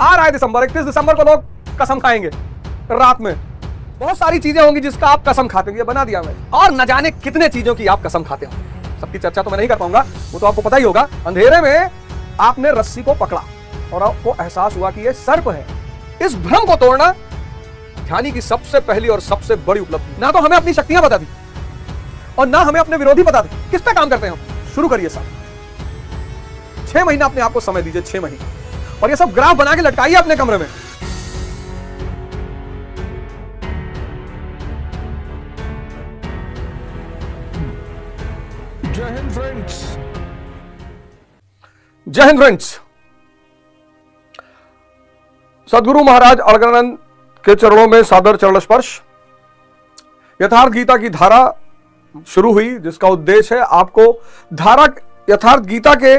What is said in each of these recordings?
आ रहा है दिसंबर, 31 दिसंबर को लोग कसम खाएंगे रात में। बहुत सारी चीजें होंगी जिसका आप कसम खाते हो, ये बना दिया मैं, और न जाने कितने चीजों की आप कसम खाते हो। सबकी चर्चा तो मैं नहीं कर पाऊंगा, वो तो आपको पता ही होगा। अंधेरे में आपने रस्सी को पकड़ा और आपको एहसास हुआ कि ये सर्प है। इस भ्रम को तोड़ना ध्यानी की सबसे पहली और सबसे बड़ी उपलब्धि। ना तो हमें अपनी शक्तियां बता दी और ना हमें अपने विरोधी बता दी। किस पे काम करते हैं हम? शुरू करिए साहब। 6 महीना अपने आप को समय दीजिए, 6 महीने, और ये सब ग्राफ बना के लटकाइए अपने कमरे में। जय हिंद फ्रेंड्स। जय हिंद फ्रेंड्स। सदगुरु महाराज अलगानंद के चरणों में सादर चरण स्पर्श। यथार्थ गीता की धारा शुरू हुई, जिसका उद्देश्य है आपको धारा यथार्थ गीता के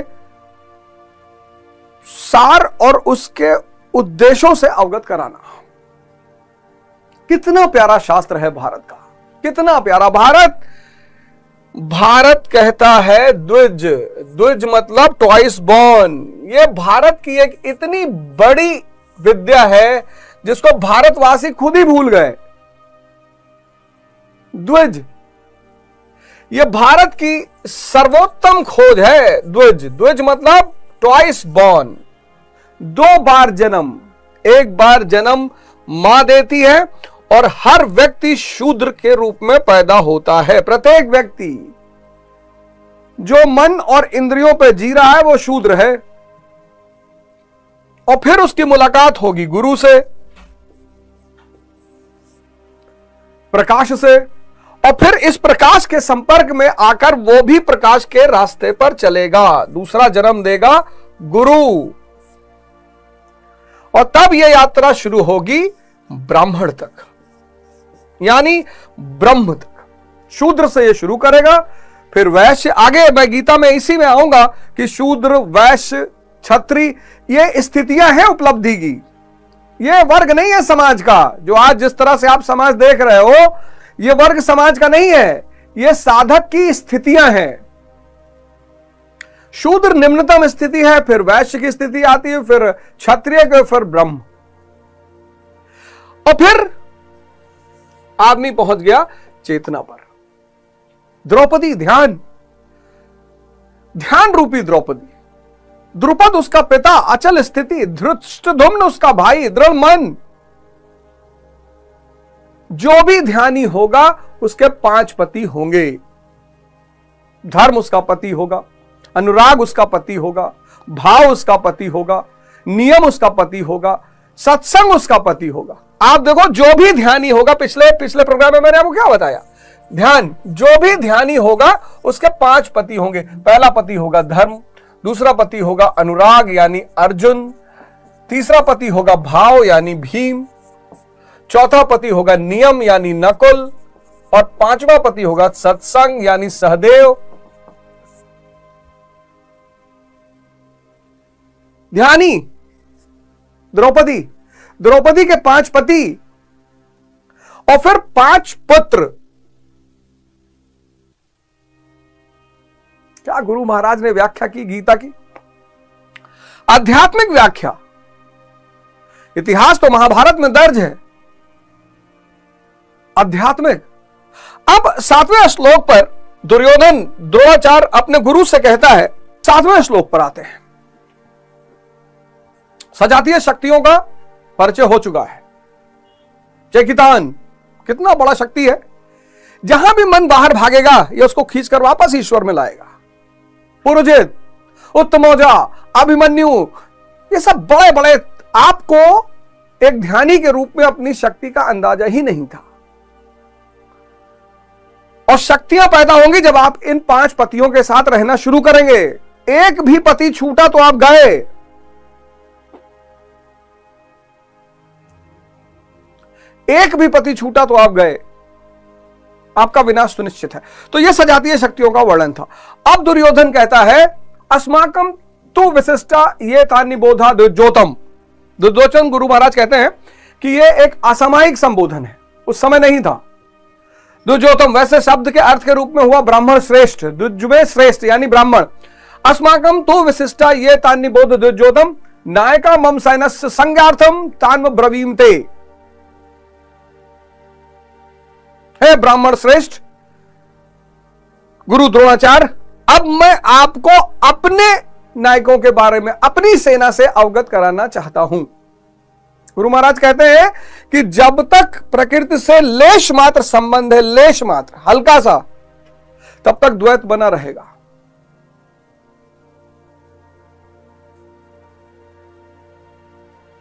सार और उसके उद्देश्यों से अवगत कराना। कितना प्यारा शास्त्र है भारत का, कितना प्यारा। भारत कहता है द्विज, द्विज मतलब ट्वाइस बॉर्न। ये भारत की एक इतनी बड़ी विद्या है जिसको भारतवासी खुद ही भूल गए। द्विज, ये भारत की सर्वोत्तम खोज है। द्विज, द्विज मतलब ट्वाइस बॉर्न, 2 बार जन्म। एक बार जन्म मां देती है और हर व्यक्ति शूद्र के रूप में पैदा होता है। प्रत्येक व्यक्ति जो मन और इंद्रियों पर जी रहा है वो शूद्र है। और फिर उसकी मुलाकात होगी गुरु से, प्रकाश से, और फिर इस प्रकाश के संपर्क में आकर वो भी प्रकाश के रास्ते पर चलेगा, दूसरा जन्म देगा गुरु। और तब यह यात्रा शुरू होगी ब्राह्मण तक, यानी ब्रह्म तक। शूद्र से यह शुरू करेगा, फिर वैश्य। आगे मैं गीता में इसी में आऊंगा कि शूद्र, वैश्य, क्षत्रिय, ये स्थितियां हैं उपलब्धि की। ये वर्ग नहीं है समाज का। जो आज जिस तरह से आप समाज देख रहे हो, ये वर्ग समाज का नहीं है, ये साधक की स्थितियां हैं। शूद्र निम्नतम स्थिति है, फिर वैश्य की स्थिति आती है, फिर क्षत्रिय के, फिर ब्रह्म, और फिर आदमी पहुंच गया चेतना पर। द्रौपदी, ध्यान, ध्यान रूपी द्रौपदी। द्रुपद उसका पिता, अचल स्थिति। धृष्टद्युम्न उसका भाई, दृढ़ मन। जो भी ध्यानी होगा उसके 5 पति होंगे। धर्म उसका पति होगा, अनुराग उसका पति होगा, भाव उसका पति होगा, नियम उसका पति होगा, सत्संग उसका पति होगा। आप देखो, जो भी ध्यानी होगा, पिछले प्रोग्राम में मैंने आपको क्या बताया, ध्यान, जो भी ध्यानी होगा उसके 5 पति होंगे। पहला पति होगा धर्म, दूसरा पति होगा अनुराग यानी अर्जुन, तीसरा पति होगा भाव यानी भीम, चौथा पति होगा नियम यानी नकुल, और 5वां पति होगा सत्संग यानी सहदेव। ध्यानी द्रौपदी, द्रौपदी के 5 पति और फिर 5 पुत्र। क्या गुरु महाराज ने व्याख्या की गीता की, आध्यात्मिक व्याख्या। इतिहास तो महाभारत में दर्ज है, आध्यात्मिक। अब 7वें श्लोक पर दुर्योधन द्रोणाचार्य अपने गुरु से कहता है, 7वें श्लोक पर आते हैं। सजातीय शक्तियों का परिचय हो चुका है। चेकितान कितना बड़ा शक्ति है, जहां भी मन बाहर भागेगा ये उसको खींचकर वापस ईश्वर में लाएगा। पुरुजित, उत्तमौजा, अभिमन्यु, ये सब बड़े बड़े, आपको एक ध्यानी के रूप में अपनी शक्ति का अंदाजा ही नहीं था। और शक्तियां पैदा होंगी जब आप इन 5 पतियों के साथ रहना शुरू करेंगे। एक भी पति छूटा तो आप गए। एक भी पति छूटा तो आप गए, आपका विनाश सुनिश्चित है। तो यह सजातीय शक्तियों का वर्णन था। अब दुर्योधन कहता है, अस्माकम तु विशिष्टा ये तानिबोधा द्विजोतम। दुर्योधन गुरु महाराज कहते हैं कि यह एक असामयिक संबोधन है, उस समय नहीं था। द्विजोतम वैसे शब्द के अर्थ के रूप में हुआ ब्राह्मण श्रेष्ठ, द्विज में श्रेष्ठ यानी ब्राह्मण। अस्माकम तु विशिष्टा ये तानिबोध द्विजोतम नायका मम सैनस्य संज्ञार्थम तान्म ब्रवीमते। हे ब्राह्मण श्रेष्ठ गुरु द्रोणाचार्य, अब मैं आपको अपने नायकों के बारे में अपनी सेना से अवगत कराना चाहता हूं। गुरु महाराज कहते हैं कि जब तक प्रकृति से लेश मात्र संबंध है, लेश मात्र हल्का सा, तब तक द्वैत बना रहेगा।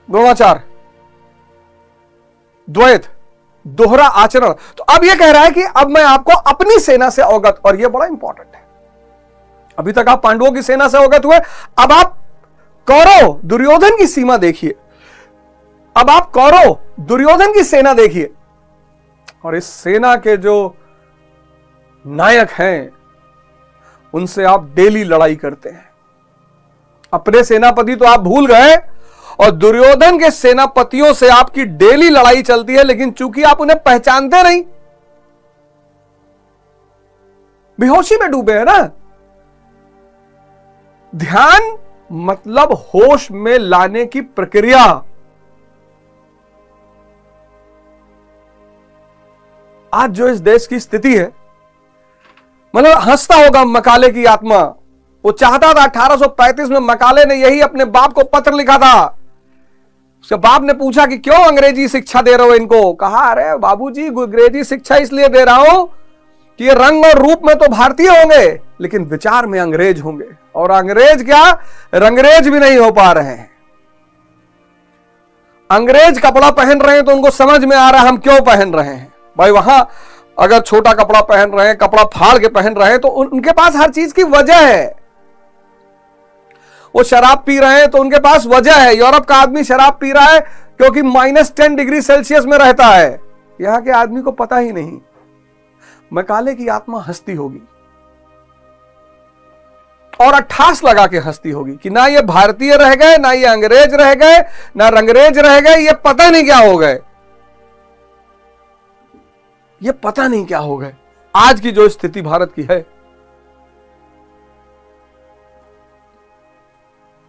द्रोणाचार्य, द्वैत, दोहरा आचरण। तो अब यह कह रहा है कि अब मैं आपको अपनी सेना से अवगत, और यह बड़ा इंपॉर्टेंट है। अभी तक आप पांडवों की सेना से अवगत हुए, अब आप कौरव दुर्योधन की सीमा देखिए, अब आप कौरव दुर्योधन की सेना देखिए, और इस सेना के जो नायक हैं उनसे आप डेली लड़ाई करते हैं। अपने सेनापति तो आप भूल गए, और दुर्योधन के सेनापतियों से आपकी डेली लड़ाई चलती है, लेकिन चूंकि आप उन्हें पहचानते नहीं, बेहोशी में डूबे हैं ना। ध्यान मतलब होश में लाने की प्रक्रिया। आज जो इस देश की स्थिति है, मतलब हंसता होगा मकाले की आत्मा। वो चाहता था 1835 में मकाले ने यही अपने बाप को पत्र लिखा था। उसके बाप ने पूछा कि क्यों अंग्रेजी शिक्षा दे रहे हो इनको। कहा, अरे बाबूजी, अंग्रेजी शिक्षा इसलिए दे रहा हूं कि ये रंग और रूप में तो भारतीय होंगे, लेकिन विचार में अंग्रेज होंगे। और अंग्रेज क्या, रंगरेज भी नहीं हो पा रहे हैं। अंग्रेज कपड़ा पहन रहे हैं तो उनको समझ में आ रहा है हम क्यों पहन रहे हैं। भाई वहां अगर छोटा कपड़ा पहन रहे हैं, कपड़ा फाड़ के पहन रहे हैं, तो उनके पास हर चीज की वजह है। वो शराब पी रहे हैं तो उनके पास वजह है। यूरोप का आदमी शराब पी रहा है क्योंकि -10 डिग्री सेल्सियस में रहता है। यहां के आदमी को पता ही नहीं। मकाले की आत्मा हंसती होगी और अट्ठास लगा के हंसती होगी कि ना ये भारतीय रह गए, ना ये अंग्रेज रह गए, ना रंगरेज रह गए, ये पता नहीं क्या हो गए, ये पता नहीं क्या हो गए। आज की जो स्थिति भारत की है,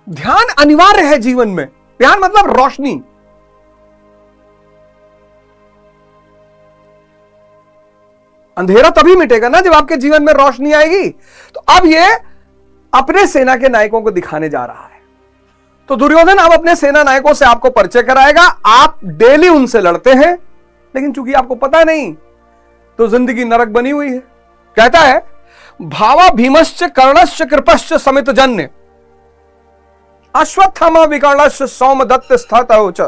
ध्यान अनिवार्य है जीवन में। ध्यान मतलब रोशनी। अंधेरा तभी मिटेगा ना जब आपके जीवन में रोशनी आएगी। तो अब ये अपने सेना के नायकों को दिखाने जा रहा है। तो दुर्योधन अब अपने सेना नायकों से आपको परिचय कराएगा। आप डेली उनसे लड़ते हैं, लेकिन चूंकि आपको पता नहीं तो जिंदगी नरक बनी हुई है। कहता है, भावा भीमश्च कर्णश्च कृपश्च समित जन्य अश्वत्थामा विकर्णश्च सौमदत्त स्थतौ च।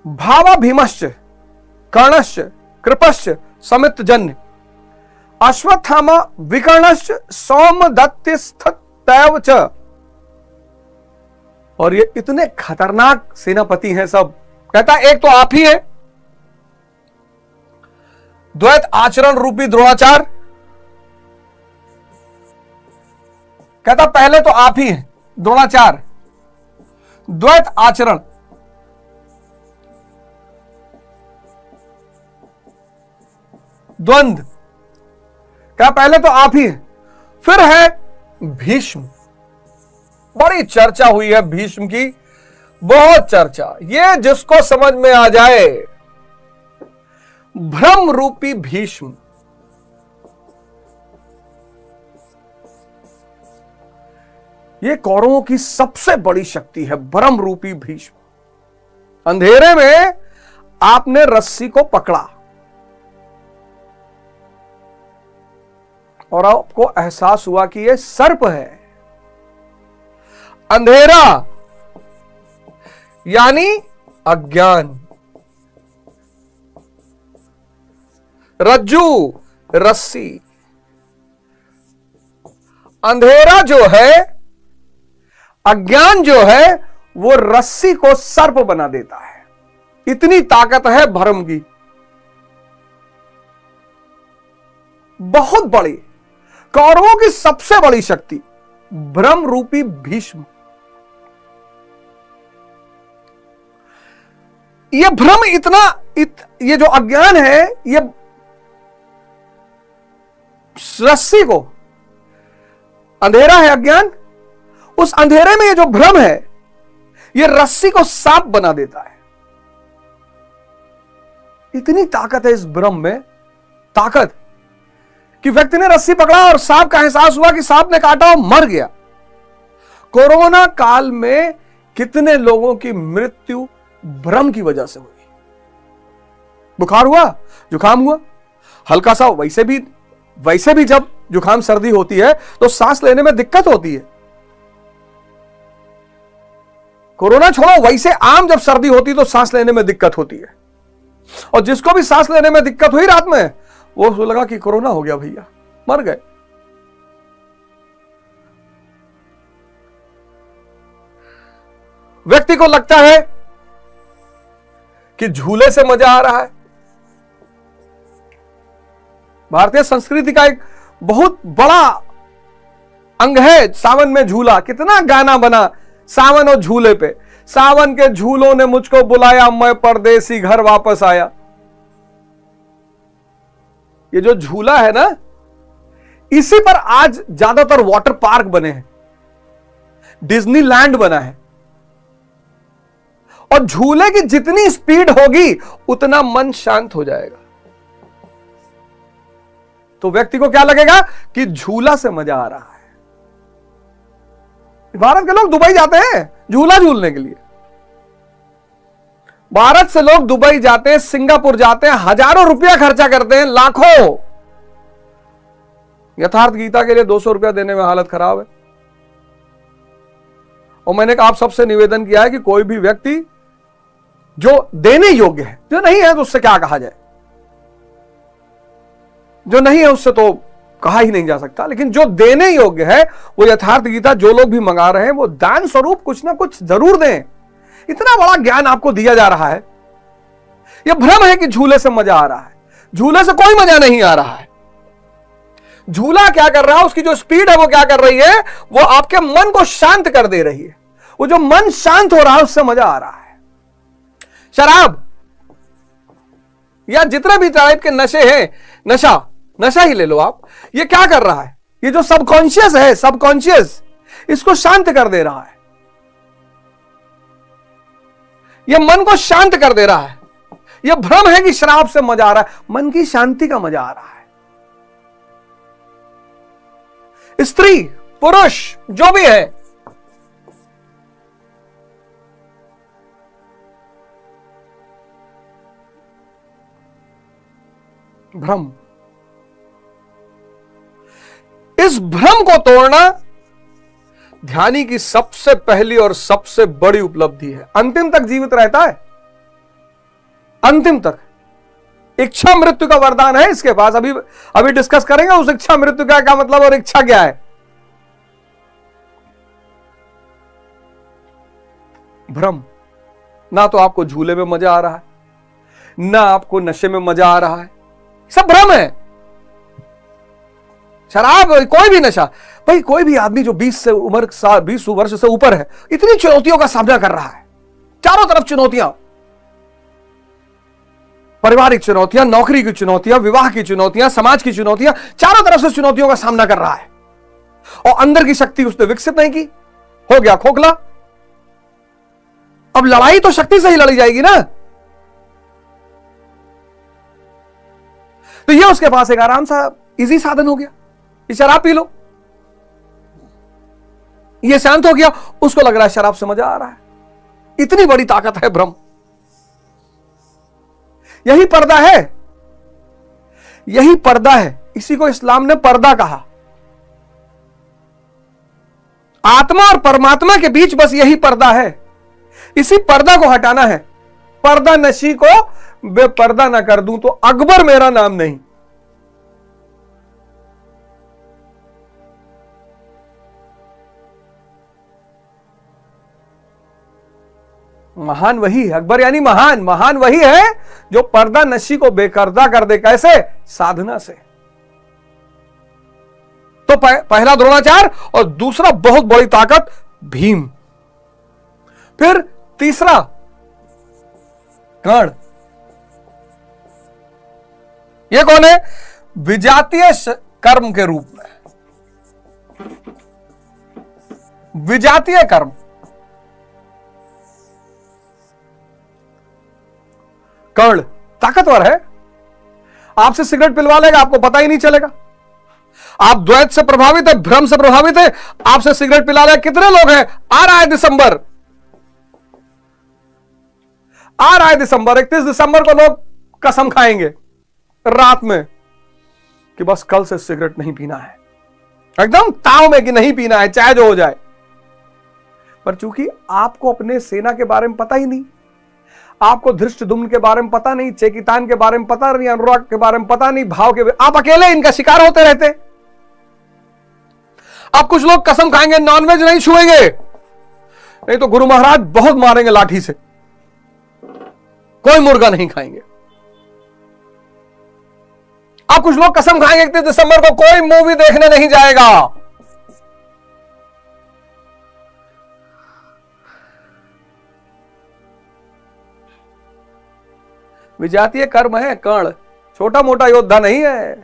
भावा भीमश्च कर्णश्च कृपश्च समित जन्य अश्वत्थामा विकर्णश्च सौमदत्त स्थतौ च। और ये इतने खतरनाक सेनापति हैं सब। कहता है, एक तो आप ही है, द्वैत आचरण रूपी द्रोणाचार्य। कहता पहले तो आप ही हैं द्रोणाचार्य, द्वैत आचरण। द्वंद्व, क्या पहले तो आप ही हैं। फिर है भीष्म। बड़ी चर्चा हुई है भीष्म की, बहुत चर्चा। ये जिसको समझ में आ जाए, भ्रम रूपी भीष्म। ये कौरवों की सबसे बड़ी शक्ति है, भ्रम रूपी भीष्म। अंधेरे में आपने रस्सी को पकड़ा और आपको एहसास हुआ कि यह सर्प है। अंधेरा यानी अज्ञान, रज्जू रस्सी। अंधेरा जो है, अज्ञान जो है, वो रस्सी को सर्प बना देता है। इतनी ताकत है भ्रम की, बहुत बड़ी। कौरवों की सबसे बड़ी शक्ति भ्रम रूपी भीष्म। ये भ्रम इतना ये जो अज्ञान है, ये रस्सी को, अंधेरा है अज्ञान, उस अंधेरे में ये जो भ्रम है, ये रस्सी को सांप बना देता है। इतनी ताकत है इस भ्रम में, ताकत कि व्यक्ति ने रस्सी पकड़ा और सांप का एहसास हुआ कि सांप ने काटा और मर गया। कोरोना काल में कितने लोगों की मृत्यु भ्रम की वजह से हुई। बुखार हुआ, जुकाम हुआ, हल्का सा, वैसे भी जब जुकाम सर्दी होती है तो सांस लेने में दिक्कत होती है। कोरोना छोड़ो, वैसे आम जब सर्दी होती तो सांस लेने में दिक्कत होती है। और जिसको भी सांस लेने में दिक्कत हुई रात में, वो लगा कि कोरोना हो गया भैया, मर गए। व्यक्ति को लगता है कि झूले से मजा आ रहा है। भारतीय संस्कृति का एक बहुत बड़ा अंग है सावन में झूला। कितना गाना बना सावन और झूले पे। सावन के झूलों ने मुझको बुलाया, मैं परदेसी घर वापस आया। ये जो झूला है ना, इसी पर आज ज्यादातर वाटर पार्क बने हैं, डिज्नीलैंड बना है। और झूले की जितनी स्पीड होगी उतना मन शांत हो जाएगा। तो व्यक्ति को क्या लगेगा कि झूला से मजा आ रहा है। भारत के लोग दुबई जाते हैं झूला झूलने के लिए। भारत से लोग दुबई जाते हैं, सिंगापुर जाते हैं, हजारों रुपया खर्चा करते हैं, लाखों। यथार्थ गीता के लिए 200 रुपया देने में हालत खराब है। और मैंने आप सबसे निवेदन किया है कि कोई भी व्यक्ति जो देने योग्य है, जो नहीं है तो उससे क्या कहा जाए, जो नहीं है उससे तो कहा ही नहीं जा सकता, लेकिन जो देने योग्य है वो यथार्थ गीता जो लोग भी मंगा रहे हैं वो दान स्वरूप कुछ ना कुछ जरूर दें। इतना बड़ा ज्ञान आपको दिया जा रहा है। यह भ्रम है कि झूले से मजा आ रहा है। झूले से कोई मजा नहीं आ रहा है। झूला क्या कर रहा है, उसकी जो स्पीड है वो क्या कर रही है, वो आपके मन को शांत कर दे रही है। वो जो मन शांत हो रहा है उससे मजा आ रहा है। शराब या जितने भी टाइप के नशे हैं, नशा ही ले लो आप, ये क्या कर रहा है, ये जो सबकॉन्शियस है, सबकॉन्शियस इसको शांत कर दे रहा है। ये मन को शांत कर दे रहा है। ये भ्रम है कि शराब से मजा आ रहा है, मन की शांति का मजा आ रहा है। स्त्री पुरुष जो भी है, भ्रम, इस भ्रम को तोड़ना ध्यानी की सबसे पहली और सबसे बड़ी उपलब्धि है। अंतिम तक जीवित रहता है, अंतिम तक। इच्छा मृत्यु का वरदान है इसके पास। अभी डिस्कस करेंगे उस इच्छा मृत्यु का क्या मतलब और इच्छा क्या है। भ्रम, ना तो आपको झूले में मजा आ रहा है, ना आपको नशे में मजा आ रहा है, सब भ्रम है। शराब, कोई भी नशा, भाई कोई भी आदमी जो 20 वर्ष से ऊपर है, इतनी चुनौतियों का सामना कर रहा है। चारों तरफ चुनौतियां, पारिवारिक चुनौतियां, नौकरी की चुनौतियां, विवाह की चुनौतियां, समाज की चुनौतियां, चारों तरफ से चुनौतियों का सामना कर रहा है। और अंदर की शक्ति उसने विकसित नहीं की, हो गया खोखला। अब लड़ाई तो शक्ति से ही लड़ी जाएगी ना। तो यह उसके पास एक आराम सा इजी साधन हो गया, शराब पी लो। ये शांत हो गया, उसको लग रहा है शराब से मजा आ रहा है। इतनी बड़ी ताकत है भ्रम। यही पर्दा है, यही पर्दा है। इसी को इस्लाम ने पर्दा कहा। आत्मा और परमात्मा के बीच बस यही पर्दा है। इसी पर्दा को हटाना है। पर्दा नशी को बेपर्दा ना कर दूं तो अकबर मेरा नाम नहीं। महान वही है, अकबर यानी महान। महान वही है जो पर्दा नशी को बेपर्दा कर दे। कैसे? साधना से। तो पहला द्रोणाचार्य और दूसरा बहुत बड़ी ताकत भीम। फिर तीसरा कर्ण। यह कौन है? विजातीय कर्म के रूप में विजातीय कर्म, कर्ण ताकतवर है, आपसे सिगरेट पिलवा लेगा, आपको पता ही नहीं चलेगा। आप द्वैत से प्रभावित है, भ्रम से प्रभावित है, आपसे सिगरेट पिला रहे। कितने लोग हैं? आ रहा है दिसंबर, आ रहा है दिसंबर, 31 दिसंबर को लोग कसम खाएंगे रात में कि बस कल से सिगरेट नहीं पीना है, एकदम ताव में कि नहीं पीना है, चाहे जो हो जाए। पर चूंकि आपको अपने सेना के बारे में पता ही नहीं, आपको धृष्टद्युम्न के बारे में पता नहीं, चेकितान के बारे में पता नहीं, अनुराग के बारे में पता नहीं, भाव के, आप अकेले इनका शिकार होते रहते। अब कुछ लोग कसम खाएंगे नॉनवेज नहीं छुएंगे, नहीं तो गुरु महाराज बहुत मारेंगे लाठी से, कोई मुर्गा नहीं खाएंगे। अब कुछ लोग कसम खाएंगे 31 दिसंबर को कोई मूवी देखने नहीं जाएगा। विजातीय कर्म है कर्ण, छोटा मोटा योद्धा नहीं है।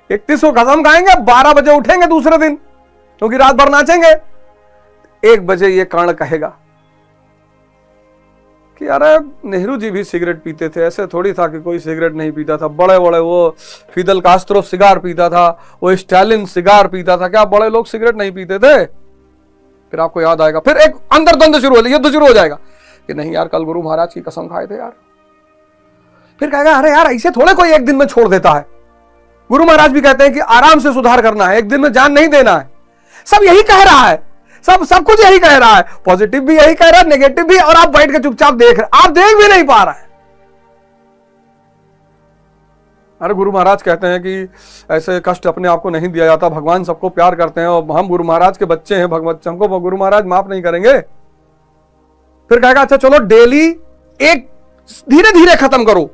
31 को कसम खाएंगे, 12 बजे उठेंगे दूसरे दिन, क्योंकि रात भर नाचेंगे। 1 बजे ये कर्ण कहेगा कि अरे नेहरू जी भी सिगरेट पीते थे, ऐसे थोड़ी था कि कोई सिगरेट नहीं पीता था। बड़े बड़े वो फिदल कास्त्रो सिगार पीता था, वो स्टालिन सिगार पीता था, क्या बड़े लोग सिगरेट नहीं पीते थे? फिर आपको याद आएगा, फिर एक अंदर द्वंद्व शुरू हो, युद्ध शुरू हो जाएगा कि नहीं यार कल गुरु महाराज की कसम खाए थे यार। फिर कहेगा अरे यार ऐसे थोड़े कोई एक दिन में छोड़ देता है। गुरु महाराज भी कहते हैं कि आराम से सुधार करना है, एक दिन में जान नहीं देना है। सब यही कह रहा है, सब कुछ यही कह रहा है, पॉजिटिव भी यही कह रहा है, नेगेटिव भी, और आप बैठ के चुपचाप देख रहे, आप देख भी नहीं पा रहे हैं। अरे गुरु महाराज कहते हैं कि ऐसे कष्ट अपने आप को नहीं दिया जाता, भगवान सबको प्यार करते हैं और हम गुरु महाराज के बच्चे हैं, भगवत हमको गुरु महाराज माफ नहीं करेंगे। फिर कहेगा अच्छा चलो डेली एक धीरे धीरे खत्म करो,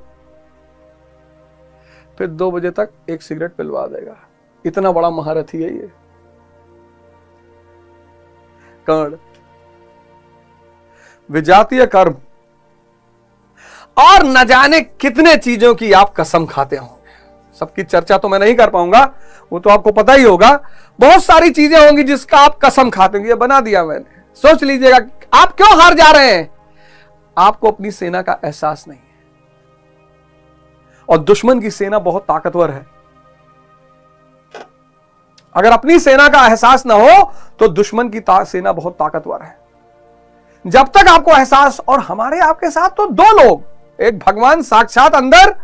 फिर 2 बजे तक एक सिगरेट पिलवा देगा। इतना बड़ा महारथी है ये कर्ण। विजातीय कर्म, और न जाने कितने चीजों की आप कसम खाते होंगे। सबकी चर्चा तो मैं नहीं कर पाऊंगा, वो तो आपको पता ही होगा। बहुत सारी चीजें होंगी जिसका आप कसम खाते होंगे। ये बना दिया मैंने, सोच लीजिएगा आप क्यों हार जा रहे हैं। आपको अपनी सेना का एहसास नहीं है, और दुश्मन की सेना बहुत ताकतवर है। अगर अपनी सेना का एहसास ना हो तो दुश्मन की सेना बहुत ताकतवर है। जब तक आपको एहसास, और हमारे आपके साथ तो 2 लोग, एक भगवान साक्षात अंदर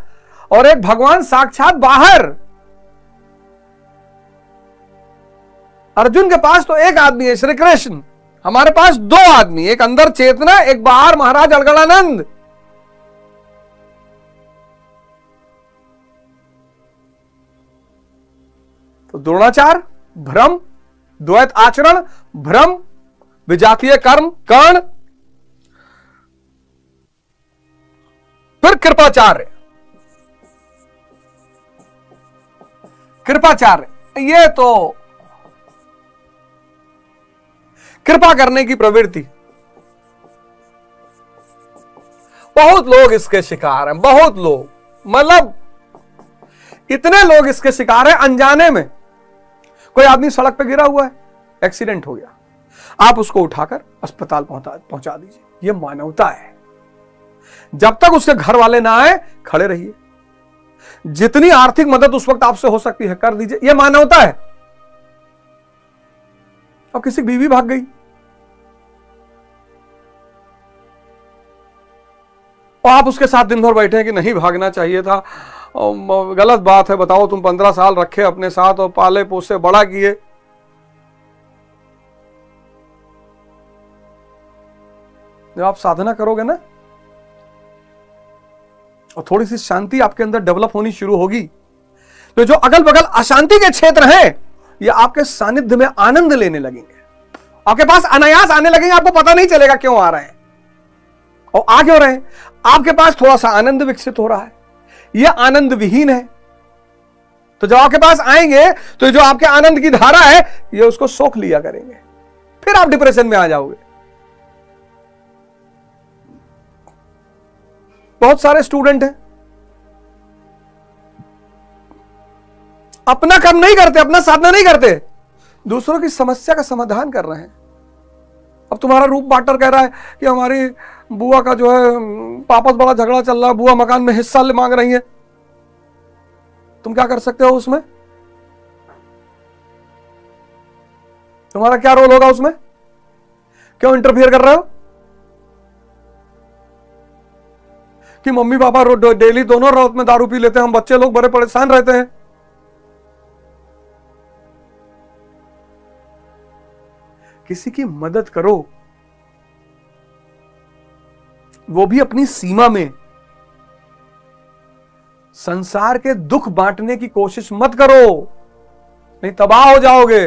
और एक भगवान साक्षात बाहर। अर्जुन के पास तो एक आदमी है श्री कृष्ण, हमारे पास 2 आदमी, एक अंदर चेतना, एक बाहर महाराज अलगड़ानंद। तो द्रोणाचार भ्रम, द्वैत आचरण भ्रम, विजातीय कर्म कर्ण, फिर कृपाचार्य। कृपाचार्य ये तो कृपा करने की प्रवृत्ति। बहुत लोग इसके शिकार हैं, बहुत लोग, मतलब इतने लोग इसके शिकार हैं अनजाने में। कोई आदमी सड़क पे गिरा हुआ है, एक्सीडेंट हो गया, आप उसको उठाकर अस्पताल पहुंचा दीजिए, यह मानवता है। जब तक उसके घर वाले ना आए खड़े रहिए, जितनी आर्थिक मदद उस वक्त आपसे हो सकती है कर दीजिए, यह मानवता है। और किसी की बीवी भाग गई, और आप उसके साथ दिन भर बैठे हैं कि नहीं भागना चाहिए था, गलत बात है, बताओ तुम 15 साल रखे अपने साथ और पाले पोसे बड़ा किए, जब आप साधना करोगे ना और थोड़ी सी शांति आपके अंदर डेवलप होनी शुरू होगी, तो जो अगल बगल अशांति के क्षेत्र हैं ये आपके सानिध्य में आनंद लेने लगेंगे, आपके पास अनायास आने लगेंगे, आपको पता नहीं चलेगा क्यों आ रहे हैं और आ क्यों रहे हैं। आपके पास थोड़ा सा आनंद विकसित हो रहा है, यह आनंद विहीन है, तो जब आपके पास आएंगे तो जो आपके आनंद की धारा है ये उसको सोख लिया करेंगे, फिर आप डिप्रेशन में आ जाओगे। बहुत सारे स्टूडेंट हैं अपना काम नहीं करते, अपना साधना नहीं करते, दूसरों की समस्या का समाधान कर रहे हैं। अब तुम्हारा रूप पार्टनर कह रहा है कि हमारी बुआ का जो है आपस बड़ा झगड़ा चल रहा है, बुआ मकान में हिस्सा मांग रही है, तुम क्या कर सकते हो उसमें? तुम्हारा क्या रोल होगा उसमें? क्यों इंटरफियर कर रहे हो? कि मम्मी पापा डेली दोनों रात में दारू पी लेते हैं, हम बच्चे लोग बड़े परेशान रहते हैं। किसी की मदद करो, वो भी अपनी सीमा में। संसार के दुख बांटने की कोशिश मत करो, नहीं तबाह हो जाओगे।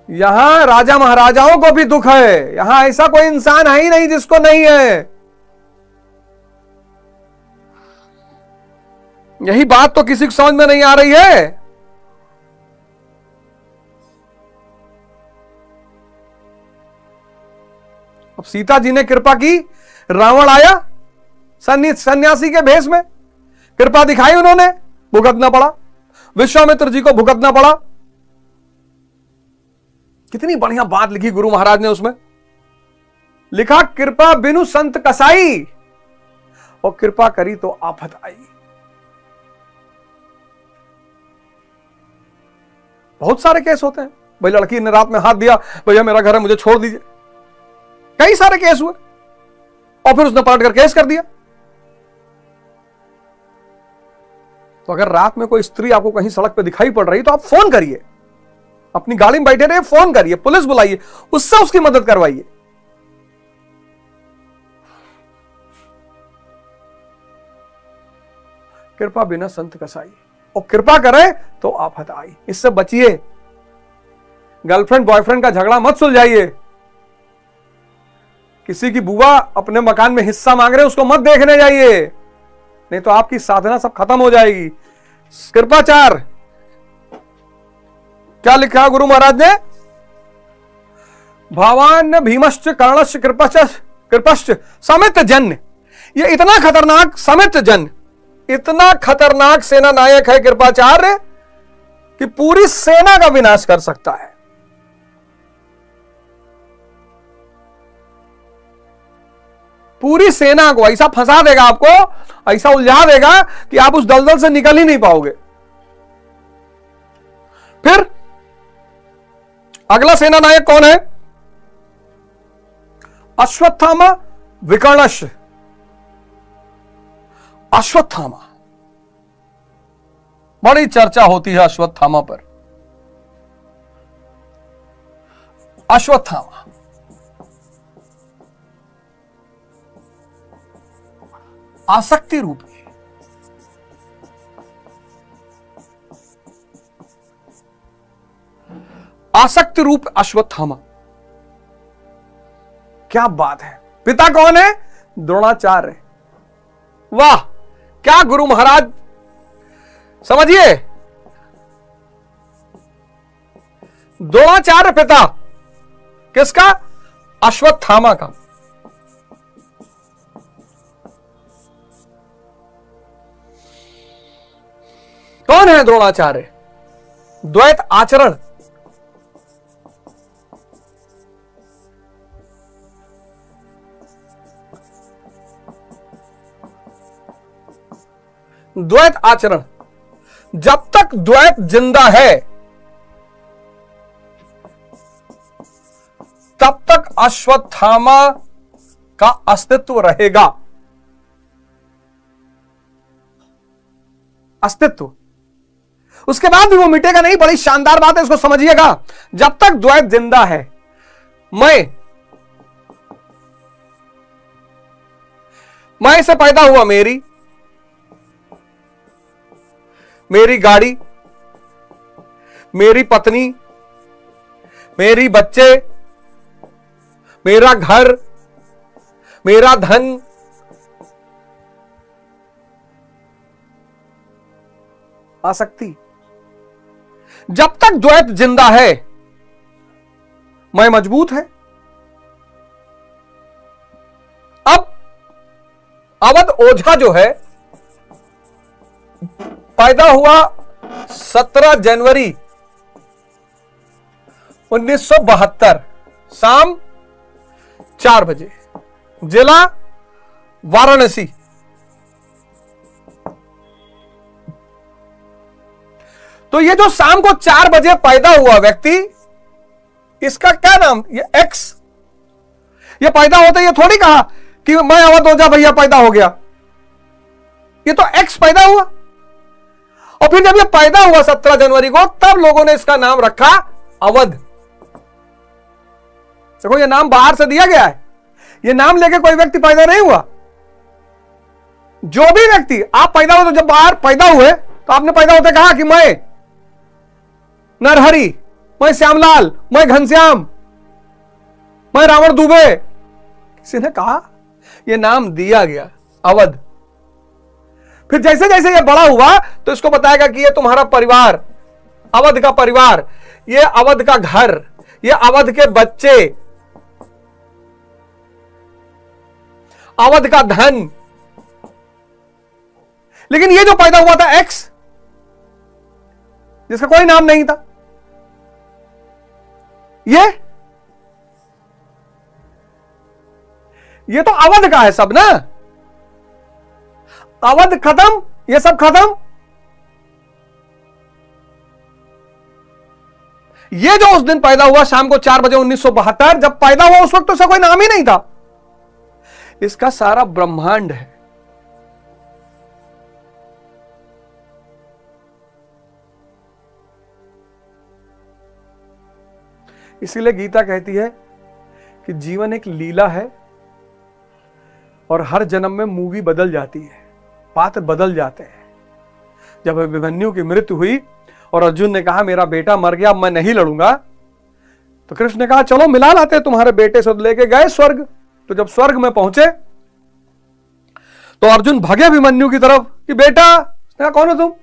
यहां राजा महाराजाओं को भी दुख है, यहां ऐसा कोई इंसान है ही नहीं जिसको नहीं है। यही बात तो किसी को समझ में नहीं आ रही है। अब सीता जी ने कृपा की, रावण आया सन्यासी के भेष में, कृपा दिखाई उन्होंने, भुगतना पड़ा, विश्वामित्र जी को भुगतना पड़ा। कितनी बढ़िया बात लिखी गुरु महाराज ने उसमें, लिखा कृपा बिनु संत कसाई, और कृपा करी तो आफत आई। बहुत सारे केस होते हैं, भाई लड़की ने रात में हाथ दिया, भैया मेरा घर है मुझे छोड़ दीजिए, कई सारे केस हुए, और फिर उसने पलट कर केस कर दिया। तो अगर रात में कोई स्त्री आपको कहीं सड़क पे दिखाई पड़ रही तो आप फोन करिए, अपनी गाड़ी में बैठे रहिए, फोन करिए, पुलिस बुलाइए, उससे उसकी मदद करवाइए। कृपा बिना संत कसाई, और कृपा करे तो आफत आई, इससे बचिए। गर्लफ्रेंड बॉयफ्रेंड का झगड़ा मत सुलझाइए। किसी की बुआ अपने मकान में हिस्सा मांग रहे, उसको मत देखने जाइए, नहीं तो आपकी साधना सब खत्म हो जाएगी। कृपाचार क्या लिखा गुरु महाराज ने? भावान भीमश्च कर्णश्च कृपश्च समित जन्य। ये इतना खतरनाक समित जन्य, इतना खतरनाक सेना नायक है कृपाचार्य कि पूरी सेना का विनाश कर सकता है। पूरी सेना को ऐसा फंसा देगा, आपको ऐसा उलझा देगा कि आप उस दलदल से निकल ही नहीं पाओगे। फिर अगला सेना नायक कौन है? अश्वत्थामा विकर्णश। अश्वत्थामा, बड़ी चर्चा होती है अश्वत्थामा पर। अश्वत्थामा आसक्ति रूपी, आसक्ति रूप अश्वत्थामा। क्या बात है। पिता कौन है? द्रोणाचार्य। वाह, क्या गुरु महाराज, समझिए, द्रोणाचार्य पिता किसका? अश्वत्थामा का। कौन है द्रोणाचार्य? द्वैत आचरण। द्वैत आचरण, जब तक द्वैत जिंदा है तब तक अश्वत्थामा का अस्तित्व रहेगा। अस्तित्व, उसके बाद भी वो मिटेगा नहीं। बड़ी शानदार बात है, इसको समझिएगा। जब तक द्वैत जिंदा है, मैं से पैदा हुआ मेरी गाड़ी, मेरी पत्नी, मेरी बच्चे, मेरा घर, मेरा धन, आसक्ति। जब तक द्वैत जिंदा है, मैं मजबूत है। अब अवध ओझा जो है, पैदा हुआ 17 जनवरी 1972 शाम 4 बजे, जिला वाराणसी। तो ये जो शाम को 4 बजे पैदा हुआ व्यक्ति, इसका क्या नाम, ये एक्स। ये पैदा होते ये थोड़ी कहा कि मैं अवध हो जा भैया पैदा हो गया, ये तो एक्स पैदा हुआ। और फिर जब ये पैदा हुआ 17 जनवरी को, तब लोगों ने इसका नाम रखा अवध। देखो ये नाम बाहर से दिया गया है, ये नाम लेके कोई व्यक्ति पैदा नहीं हुआ। जो भी व्यक्ति आप पैदा हुए, तो जब बाहर पैदा हुए तो आपने पैदा होते कहा कि मैं नरहरि, मैं श्यामलाल, मैं घनश्याम, मैं रावण दुबे, किसी ने कहा, यह नाम दिया गया अवध। फिर जैसे जैसे ये बड़ा हुआ तो इसको बताएगा कि ये तुम्हारा परिवार, अवध का परिवार, ये अवध का घर, ये अवध के बच्चे, अवध का धन। लेकिन ये जो पैदा हुआ था एक्स, जिसका कोई नाम नहीं था, ये तो अवध का है सब ना। अवध खत्म, ये सब खत्म। ये जो उस दिन पैदा हुआ शाम को 4 बजे 1972, जब पैदा हुआ उस वक्त तो इसका कोई नाम ही नहीं था। इसका सारा ब्रह्मांड है। इसीलिए गीता कहती है कि जीवन एक लीला है और हर जन्म में मूवी बदल जाती है, पात्र बदल जाते हैं। जब अभिमन्यु की मृत्यु हुई और अर्जुन ने कहा मेरा बेटा मर गया, अब मैं नहीं लड़ूंगा, तो कृष्ण ने कहा चलो मिला लाते तुम्हारे बेटे से। लेके गए स्वर्ग। तो जब स्वर्ग में पहुंचे तो अर्जुन भगे अभिमन्यु की तरफ कि बेटा। उसने कहा कौन हो तुम?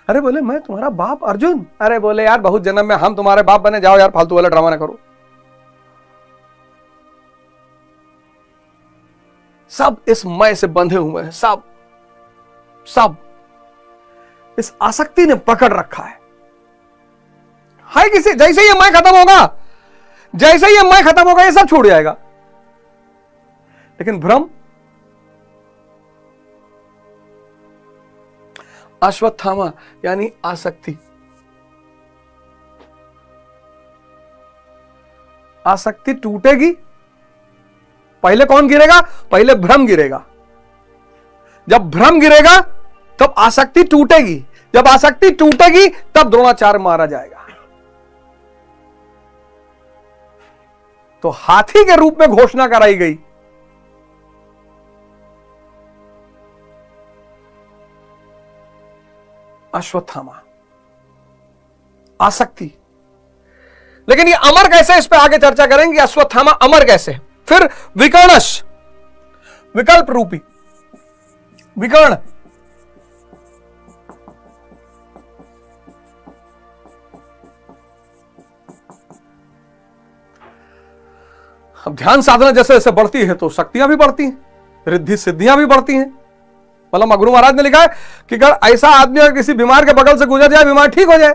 अरे बोले मैं तुम्हारा बाप अर्जुन। अरे बोले यार बहुत जन्म में हम तुम्हारे बाप बने, जाओ यार फालतू वाला ड्रामा ना करो। सब इस मैं से बंधे हुए हैं, सब इस आसक्ति ने पकड़ रखा है। हाय किसी, जैसे ये मैं खत्म होगा, जैसे ये मैं खत्म होगा ये सब छूट जाएगा। लेकिन भ्रम, अश्वत्थामा यानी आसक्ति, आसक्ति टूटेगी। पहले कौन गिरेगा? पहले भ्रम गिरेगा। जब भ्रम गिरेगा तब आसक्ति टूटेगी। जब आसक्ति टूटेगी तब द्रोणाचार्य मारा जाएगा। तो हाथी के रूप में घोषणा कराई गई। अश्वत्थामा, आसक्ति। लेकिन ये अमर कैसे, इस पे आगे चर्चा करेंगे। अश्वत्थामा अमर कैसे। फिर विकर्णश, विकल्प रूपी विकर्ण। अब ध्यान साधना जैसे जैसे बढ़ती है तो शक्तियां भी बढ़ती हैं, रिद्धि सिद्धियां भी बढ़ती हैं। मतलब गुरु महाराज ने लिखा है कि अगर ऐसा आदमी अगर किसी बीमार के बगल से गुजर जाए, बीमार ठीक हो जाए।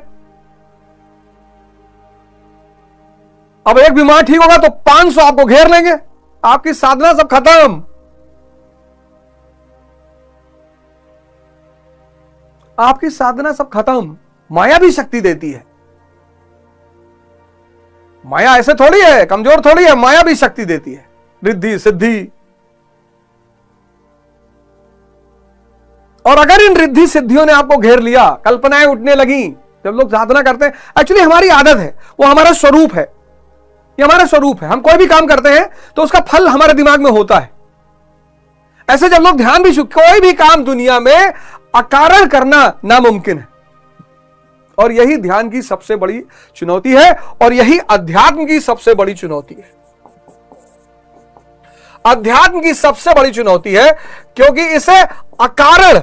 अब एक बीमार ठीक होगा तो 500 आपको घेर लेंगे, आपकी साधना सब खत्म। आपकी साधना सब खत्म। माया भी शक्ति देती है। माया ऐसे थोड़ी है, कमजोर थोड़ी है, माया भी शक्ति देती है, रिद्धि सिद्धि। और अगर इन रिद्धि सिद्धियों ने आपको घेर लिया, कल्पनाएं उठने लगी, जब लोग साधना करते हैं, एक्चुअली हमारी आदत है, वो हमारा स्वरूप है, ये हमारा स्वरूप है। हम कोई भी काम करते हैं तो उसका फल हमारे दिमाग में होता है। ऐसे जब लोग ध्यान भी, कोई भी काम दुनिया में अकारण करना नामुमकिन है। और यही ध्यान की सबसे बड़ी चुनौती है, और यही अध्यात्म की सबसे बड़ी चुनौती है। अध्यात्म की सबसे बड़ी चुनौती है क्योंकि इसे अकारण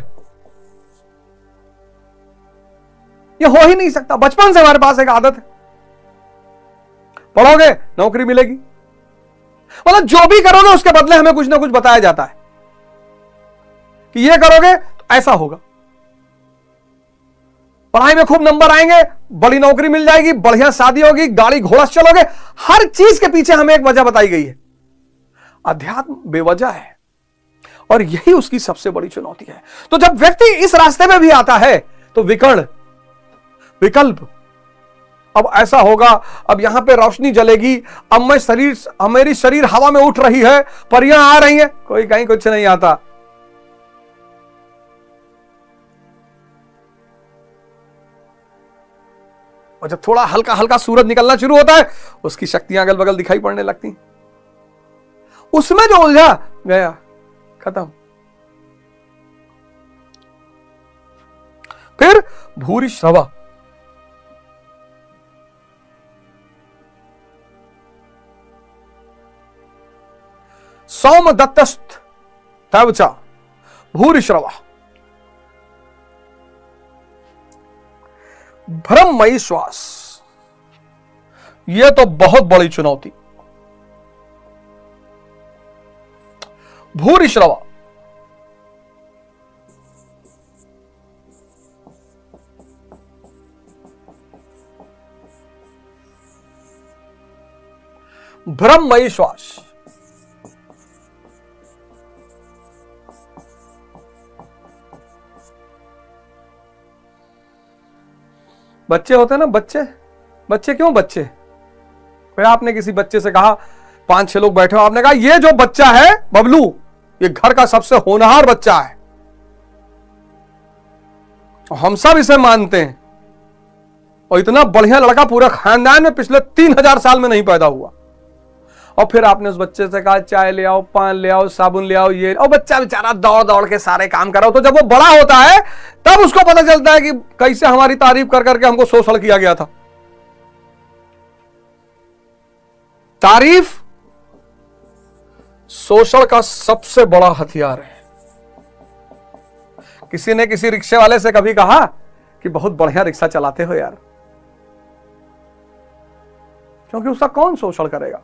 ये हो ही नहीं सकता। बचपन से हमारे पास एक आदत है, पढ़ोगे नौकरी मिलेगी, मतलब जो भी करोगे उसके बदले हमें कुछ ना कुछ बताया जाता है कि ये करोगे तो ऐसा होगा, पढ़ाई में खूब नंबर आएंगे, बड़ी नौकरी मिल जाएगी, बढ़िया शादी होगी, गाड़ी घोड़ा चलोगे। हर चीज के पीछे हमें एक वजह बताई गई है। अध्यात्म बेवजह है और यही उसकी सबसे बड़ी चुनौती है। तो जब व्यक्ति इस रास्ते में भी आता है तो विकल्प, अब ऐसा होगा, अब यहां पे रोशनी जलेगी, अब मेरी शरीर हवा में उठ रही है, परियां आ रही हैं, कोई कहीं कुछ नहीं आता। और जब थोड़ा हल्का हल्का सूरज निकलना शुरू होता है, उसकी शक्तियां अगल बगल दिखाई पड़ने लगती, उसमें जो उलझा गया, खत्म। फिर भूरि श्रवा, सौम दत्तस्त तवचा भूरि श्रवा, भ्रममयी श्वास, यह तो बहुत बड़ी चुनौती। भूरि श्रवा, भ्रममयी श्वास, बच्चे होते हैं ना, बच्चे क्यों बच्चे? फिर आपने किसी बच्चे से कहा, 5-6 लोग बैठे हो, आपने कहा ये जो बच्चा है बबलू, ये घर का सबसे होनहार बच्चा है, हम सब इसे मानते हैं, और इतना बढ़िया लड़का पूरे खानदान में पिछले 3000 साल में नहीं पैदा हुआ। और फिर आपने उस बच्चे से कहा चाय ले आओ, पान ले आओ, साबुन ले आओ, ये, और बच्चा बेचारा दौड़ दौड़ के सारे काम कर रहा हो। तो जब वो बड़ा होता है तब उसको पता चलता है कि कैसे हमारी तारीफ कर करके हमको शोषण किया गया था। तारीफ शोषण का सबसे बड़ा हथियार है। किसी ने किसी रिक्शे वाले से कभी कहा कि बहुत बढ़िया रिक्शा चलाते हो यार, क्योंकि उसका कौन शोषण करेगा।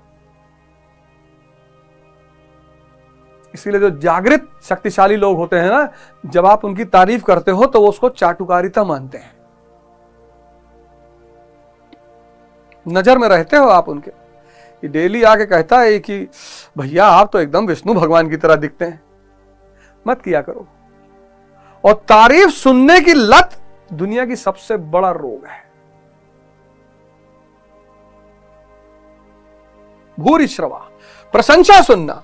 इसीलिए जो जागृत शक्तिशाली लोग होते हैं ना, जब आप उनकी तारीफ करते हो तो वो उसको चाटुकारिता मानते हैं। नजर में रहते हो आप उनके, ये डेली आके कहता है कि भैया आप तो एकदम विष्णु भगवान की तरह दिखते हैं, मत किया करो। और तारीफ सुनने की लत दुनिया की सबसे बड़ा रोग है। भूरि श्रवा, प्रशंसा सुनना,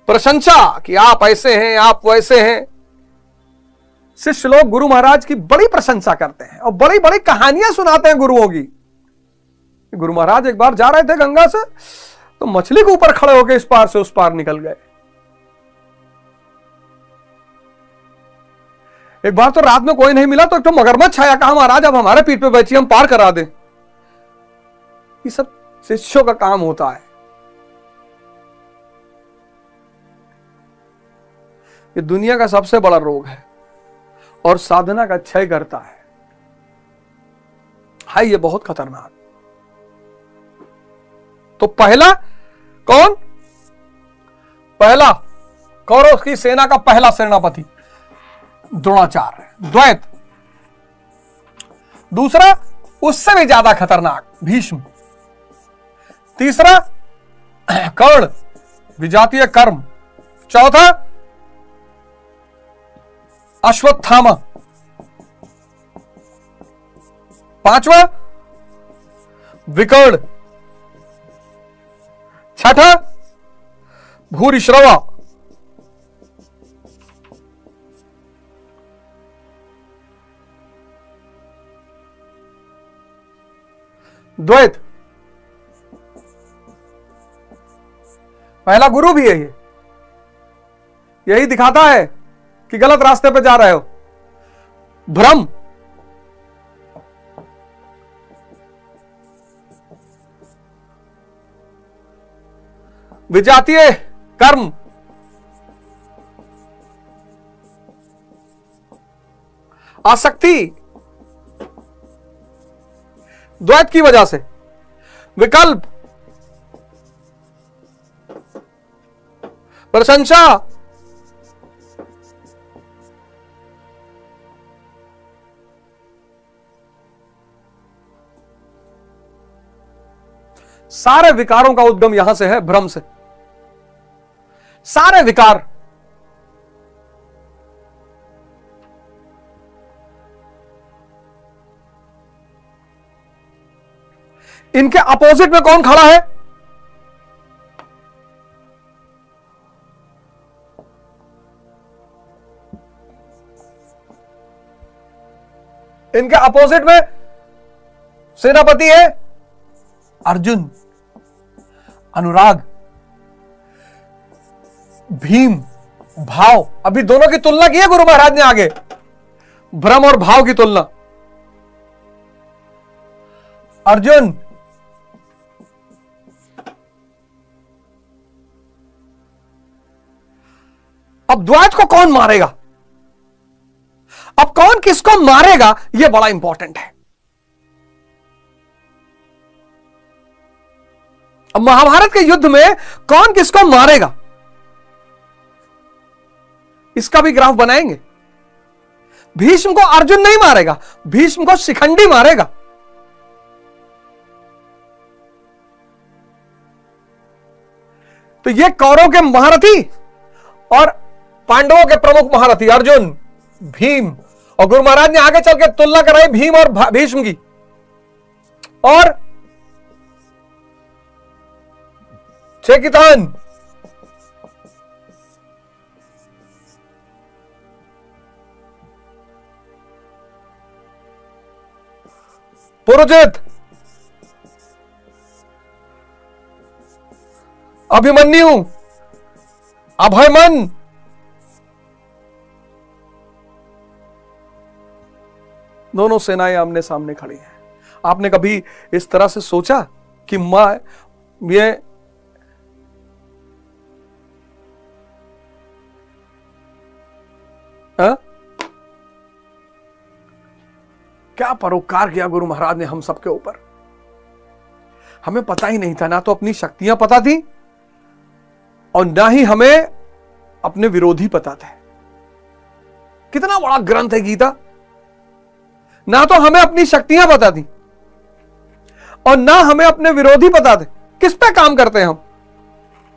प्रशंसा कि आप ऐसे हैं, आप वैसे हैं। शिष्य लोग गुरु महाराज की बड़ी प्रशंसा करते हैं और बड़ी बड़ी कहानियां सुनाते हैं गुरुओं की। गुरु महाराज एक बार जा रहे थे गंगा से, तो मछली के ऊपर खड़े होकर इस पार से उस पार निकल गए। एक बार तो रात में कोई नहीं मिला, तो एक तो मगरमच्छ आया, कहा महाराज अब हमारे पीठ पे बैठिए, हम पार करा दें। ये सब शिष्यों का काम होता है। ये दुनिया का सबसे बड़ा रोग है और साधना का क्षय करता है ये बहुत खतरनाक। तो पहला कौन? पहला कौरव की सेना का पहला सेनापति द्रोणाचार्य, द्वैत। दूसरा उससे भी ज्यादा खतरनाक भीष्म। तीसरा कर्ण, विजातीय कर्म। चौथा अश्वत्थामा। पांचवा विकर्ण। छठा भूरिश्रवा। द्वैत। पहला गुरु भी है ये, यही दिखाता है कि गलत रास्ते पे जा रहे हो। भ्रम, विजातीय कर्म, आसक्ति द्वैत की वजह से, विकल्प, प्रशंसा, सारे विकारों का उद्गम यहां से है, भ्रम से। सारे विकार। इनके अपोजिट में कौन खड़ा है? इनके अपोजिट में सेनापति है अर्जुन, अनुराग, भीम, भाव। अभी दोनों की तुलना की है गुरु महाराज ने आगे, भ्रम और भाव की तुलना। अर्जुन अब द्वैत को कौन मारेगा? अब कौन किसको मारेगा, यह बड़ा इंपॉर्टेंट है। अब महाभारत के युद्ध में कौन किसको मारेगा, इसका भी ग्राफ बनाएंगे। भीष्म को अर्जुन नहीं मारेगा, भीष्म को शिखंडी मारेगा। तो ये कौरव के महारथी और पांडवों के प्रमुख महारथी अर्जुन, भीम, और गुरु महाराज ने आगे चल के तुलना कराई भीम और भीष्म की। और चेकितान, पुरुजित, अभिमन्यु, अभयमन, दोनों सेनाएं आमने सामने खड़ी हैं। आपने कभी इस तरह से सोचा कि ये क्या परोपकार किया गुरु महाराज ने हम सबके ऊपर। हमें पता ही नहीं था, ना तो अपनी शक्तियां पता थी और ना ही हमें अपने विरोधी पता थे। कितना बड़ा ग्रंथ है गीता। ना तो हमें अपनी शक्तियां पता थी और ना हमें अपने विरोधी पता थे। किस पे काम करते हैं हम?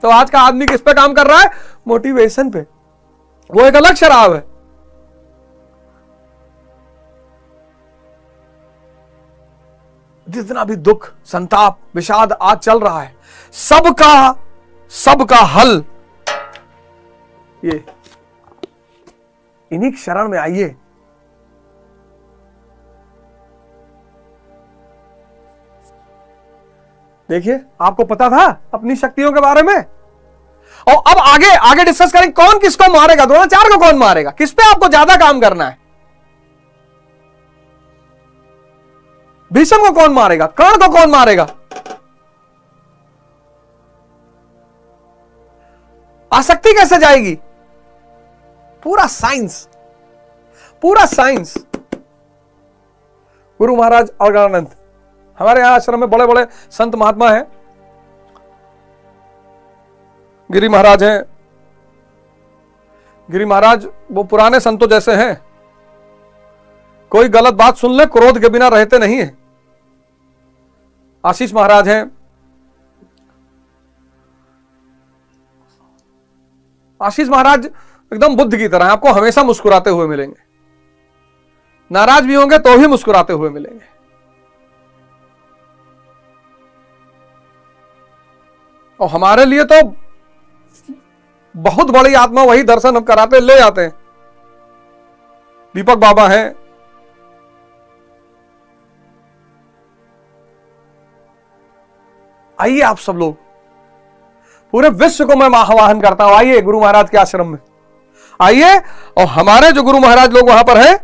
तो आज का आदमी किस पे काम कर रहा है? मोटिवेशन पे। वो एक अलग शराब है। जितना भी दुख, संताप, विषाद आज चल रहा है, सबका हल ये इन्हीं की शरण में आइए। देखिए, आपको पता था अपनी शक्तियों के बारे में। और अब आगे डिस्कस करेंगे कौन किसको मारेगा, द्रोणाचार्य को कौन मारेगा, किस पे आपको ज्यादा काम करना है। भीष्म को कौन मारेगा, कर्ण को कौन मारेगा। आसक्ति कैसे जाएगी, पूरा साइंस गुरु महाराज अवगानंद। हमारे यहां आश्रम में बड़े बड़े संत महात्मा हैं। गिरी महाराज हैं। गिरी महाराज वो पुराने संतों जैसे हैं। कोई गलत बात सुन ले क्रोध के बिना रहते नहीं है। आशीष महाराज हैं। आशीष महाराज एकदम बुद्ध की तरह आपको हमेशा मुस्कुराते हुए मिलेंगे। नाराज भी होंगे तो भी मुस्कुराते हुए मिलेंगे। और हमारे लिए तो बहुत बड़ी आत्मा वही दर्शन हम कराते ले जाते हैं। दीपक बाबा हैं। आइए आप सब लोग, पूरे विश्व को मैं आह्वान करता हूं, आइए गुरु महाराज के आश्रम में आइए। और हमारे जो गुरु महाराज लोग वहां पर हैं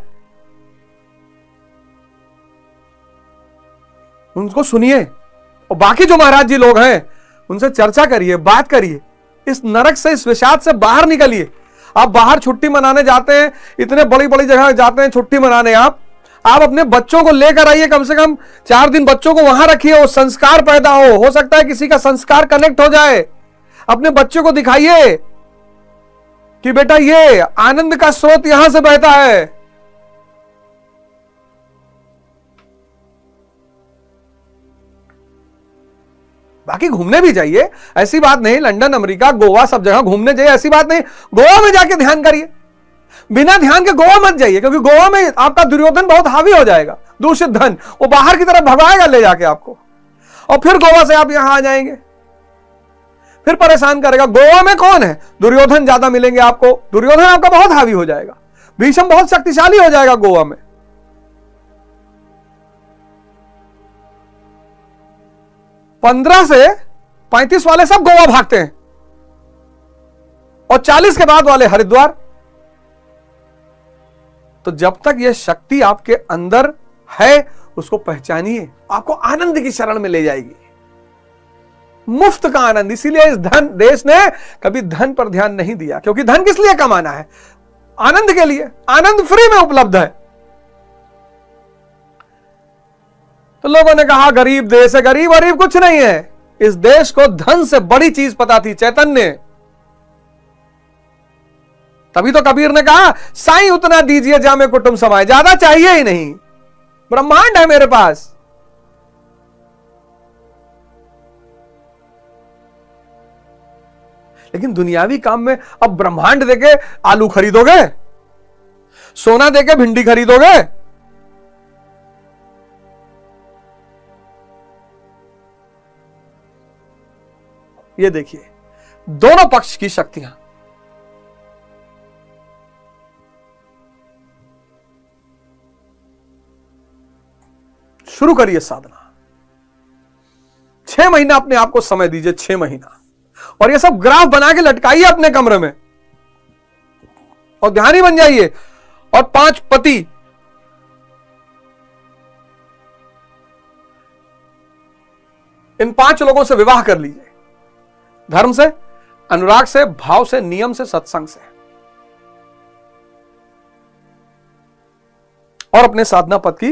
उनको सुनिए, और बाकी जो महाराज जी लोग हैं उनसे चर्चा करिए, बात करिए। इस नरक से, इस विषाद से बाहर निकलिए। आप बाहर छुट्टी मनाने जाते हैं, इतने बड़ी बड़ी जगह जाते हैं छुट्टी मनाने। आप अपने बच्चों को लेकर आइए, कम से कम 4 दिन बच्चों को वहां रखिए, वो संस्कार पैदा हो सकता है किसी का संस्कार कनेक्ट हो जाए। अपने बच्चों को दिखाइए कि बेटा ये आनंद का स्रोत यहां से बहता है। बाकी घूमने भी जाइए, ऐसी बात नहीं, लंदन, अमेरिका, गोवा, सब जगह घूमने जाइए, ऐसी बात नहीं। गोवा में जाके ध्यान करिए, बिना ध्यान के गोवा मत जाइए, क्योंकि गोवा में आपका दुर्योधन बहुत हावी हो जाएगा, दूषित धन वो बाहर की तरफ भगाएगा ले जाके आपको, और फिर गोवा से आप यहां आ जाएंगे, फिर परेशान करेगा। गोवा में कौन है? दुर्योधन ज्यादा मिलेंगे आपको, दुर्योधन आपका बहुत हावी हो जाएगा, भीष्म बहुत शक्तिशाली हो जाएगा गोवा में। पंद्रह से 35 वाले सब गोवा भागते हैं, और 40 के बाद वाले हरिद्वार। तो जब तक यह शक्ति आपके अंदर है, उसको पहचानिए, आपको आनंद की शरण में ले जाएगी, मुफ्त का आनंद। इसीलिए इस देश ने कभी धन पर ध्यान नहीं दिया, क्योंकि धन किस लिए कमाना है? आनंद के लिए। आनंद फ्री में उपलब्ध है। तो लोगों ने कहा गरीब देश है, गरीब गरीब कुछ नहीं है। इस देश को धन से बड़ी चीज पता थी, चैतन्य। तभी तो कबीर ने कहा साईं उतना दीजिए जामे कुटुंब समाए, ज्यादा चाहिए ही नहीं, ब्रह्मांड है मेरे पास। लेकिन दुनियावी काम में अब ब्रह्मांड देके आलू खरीदोगे, सोना देके भिंडी खरीदोगे? ये देखिए दोनों पक्ष की शक्तियां। शुरू करिए साधना। 6 महीना अपने आप को समय दीजिए, 6 महीना, और ये सब ग्राफ बना के लटकाइए अपने कमरे में, और ध्यानी बन जाइए। और 5 पति, इन 5 लोगों से विवाह कर लीजिए, धर्म से, अनुराग से, भाव से, नियम से, सत्संग से, और अपने साधना पथ की